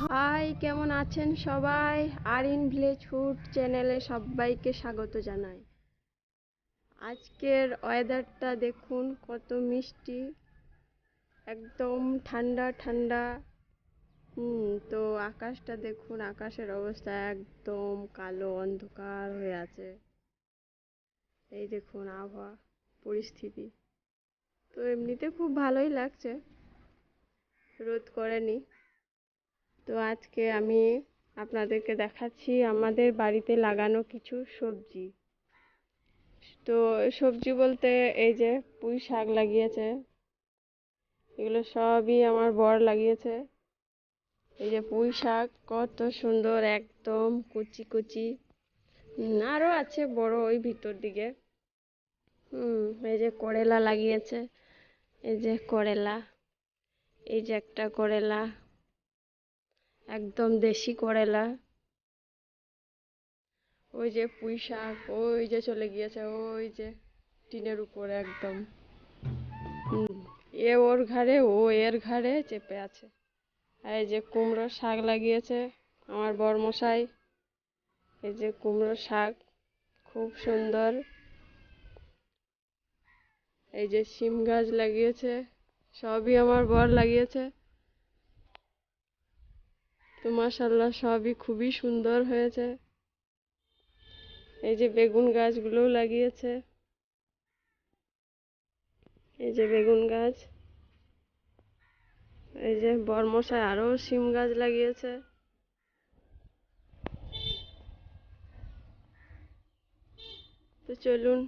High, কেমন আছেন সবাই? আরিন ভিলেজ ফুড চ্যানেলে সবাইকে স্বাগত জানাই। আজকের ওয়েদারটা দেখুন কত মিষ্টি, একদম ঠান্ডা ঠান্ডা। তো আকাশটা দেখুন, আকাশের অবস্থা একদম কালো অন্ধকার হয়ে আছে। এই দেখুন আবহাওয়া পরিস্থিতি। তো এমনিতে খুব ভালোই লাগছে, রোদ করেনি। তো আজকে আমি আপনাদেরকে দেখাচ্ছি আমাদের বাড়িতে লাগানো কিছু সবজি। তো সবজি বলতে এই যে পুঁই শাক লাগিয়েছে, এগুলো সবই আমার বর লাগিয়েছে। এই যে পুঁই শাক কত সুন্দর, একদম কুচি কুচি। আরো আছে বড় ওই ভিতর দিকে। এই যে করেলা লাগিয়েছে, এই যে করেলা, এই যে একটা করেলা, একদম দেশি করেলা। ওই যে পুঁই শাক ওই যে চলে গিয়েছে, ওই যে টিনের উপরে একদম। এ ওর ঘাড়ে, ও এর ঘাড়ে চেপে আছে। এই যে কুমড়ো শাক লাগিয়েছে আমার বরমশাই। এই যে কুমড়ো শাক খুব সুন্দর। এই যে শিম গাছ লাগিয়েছে, সবই আমার বর লাগিয়েছে। তো মাশাআল্লাহ সবই খুবই সুন্দর হয়েছে। এই যে বেগুন গাছগুলোও লাগিয়েছে, এই যে বেগুন গাছ। এই যে বরমশাই আরো শিম গাছ লাগিয়েছে। তো চলুন।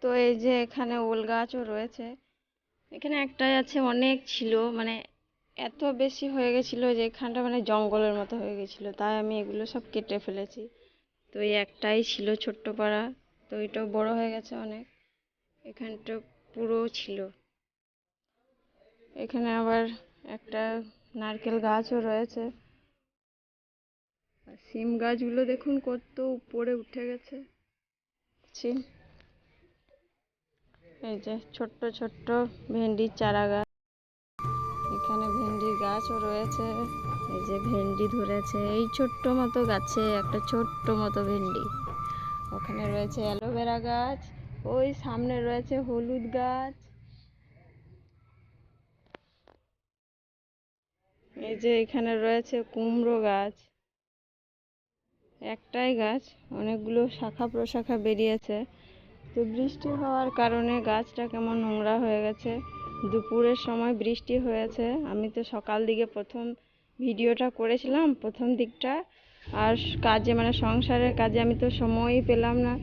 তো এই যে এখানে ওল গাছও রয়েছে। এখানে একটাই আছে, অনেক ছিল, মানে এত বেশি হয়ে গেছিল যে এখানটা মানে জঙ্গলের মতো হয়ে গেছিল, তাই আমি এগুলো সব কেটে ফেলেছি। তো এই একটাই ছিল ছোট্ট পাড়া, তো এটাও বড় হয়ে গেছে অনেক। এখানটা পুরো ছিল। এখানে আবার একটা নারকেল গাছও রয়েছে। আর সিম গাছগুলো দেখুন কত উপরে উঠে গেছে সিম। এই যে ছোট্ট ছোট্ট ভেন্ডির চারা গাছ, এখানে ভেন্ডির গাছও রয়েছে। এই যে ভেন্ডি ধরেছে এই ছোট্ট মতো গাছে, একটা ছোট্ট মতো ভেন্ডি। ওখানে রয়েছে অ্যালোভেরা গাছ, ওই সামনে রয়েছে হলুদ গাছ। এই যে এখানে রয়েছে কুমড়ো গাছ, একটাই গাছ, অনেকগুলো শাখা প্রশাখা বেরিয়েছে। তো বৃষ্টি হওয়ার কারণে গাছটা কেমন নোংরা হয়ে গেছে। দুপুরের সময় বৃষ্টি হয়েছে, আমি তো সকাল দিকে প্রথম ভিডিওটা করেছিলাম, প্রথম দিকটা। আর কাজে মানে সংসারের কাজে আমি তো সময়ই পেলাম না।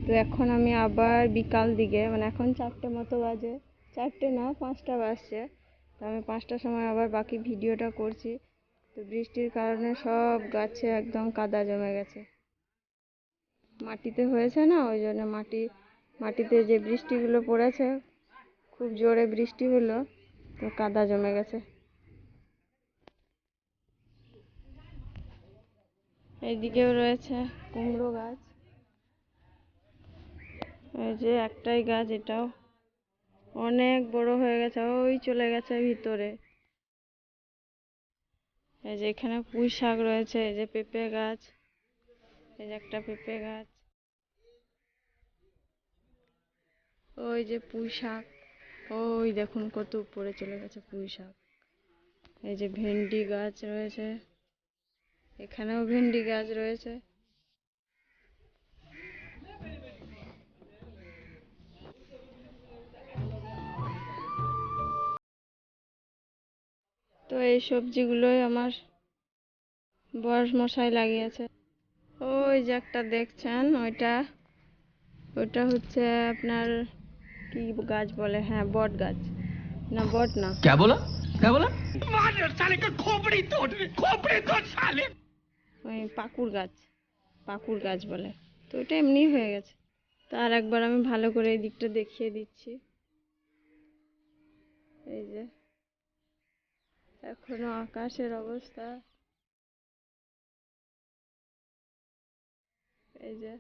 তো এখন আমি আবার বিকাল দিকে, মানে এখন 4টে মতো বাজে, 4টে না 5টা বাজছে। তো আমি 5টার সময় আবার বাকি ভিডিওটা করছি। তো বৃষ্টির কারণে সব গাছে একদম কাদা জমে গেছে। মাটিতে হয়েছে না, ওই জন্য মাটিতে যে বৃষ্টিগুলো পড়েছে, খুব জোরে বৃষ্টি হলো, তো কাদা জমে গেছে। এইদিকেও রয়েছে কুমড়ো গাছ। এই যে একটাই গাছ, এটাও অনেক বড় হয়ে গেছে, ওই চলে গেছে ভিতরে। এই যে এখানে পুঁই শাক রয়েছে, এই যে পেঁপে গাছ, এই যে একটা পেঁপে গাছ। ওই যে পুঁই শাক, ওই দেখুন কত উপরে চলে গেছে পুঁই শাক। এই যে ভেন্ডি গাছ রয়েছে, এখানেও ভেন্ডি গাছ রয়েছে। তো এই সবজিগুলোই আমার বর মশাই লাগিয়েছে। ওই যে একটা দেখছেন, ওইটা ওইটা হচ্ছে আপনার কি গাছ বলে, হ্যাঁ বট গাছ, না বট না, क्या बोला क्या बोला साले का खोपड़ी तोड़ साले। ওই পাকুড় গাছ, পাকুড় গাছ বলে। তো ওইটা এমনি হয়ে গেছে। তার একবার আমি ভালো করে এই দিকটা দেখিয়ে দিচ্ছি। এই যে এখনো আকাশের অবস্থা, এই যে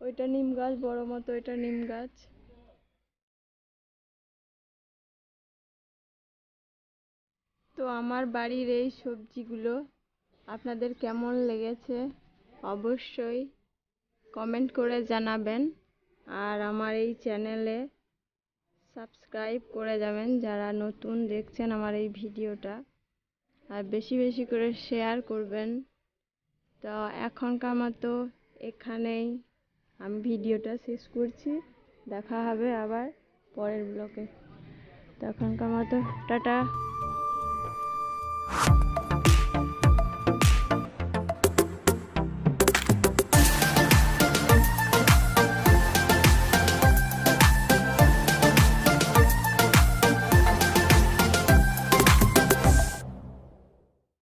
ওইটা নিম গাছ বড় মতো, এটা নিম গাছ। তো আমার বাড়ির এই সবজিগুলো আপনাদের কেমন লেগেছে অবশ্যই কমেন্ট করে জানাবেন। আর আমার এই চ্যানেলে সাবস্ক্রাইব করে যাবেন যারা নতুন দেখছেন আমার এই ভিডিওটা, আর বেশি বেশি করে শেয়ার করবেন। তো এখনকার মতো এখানেই আমি ভিডিওটা শেষ করছি। দেখা হবে আবার পরের ব্লগে। তো এখনকার মতো টাটা।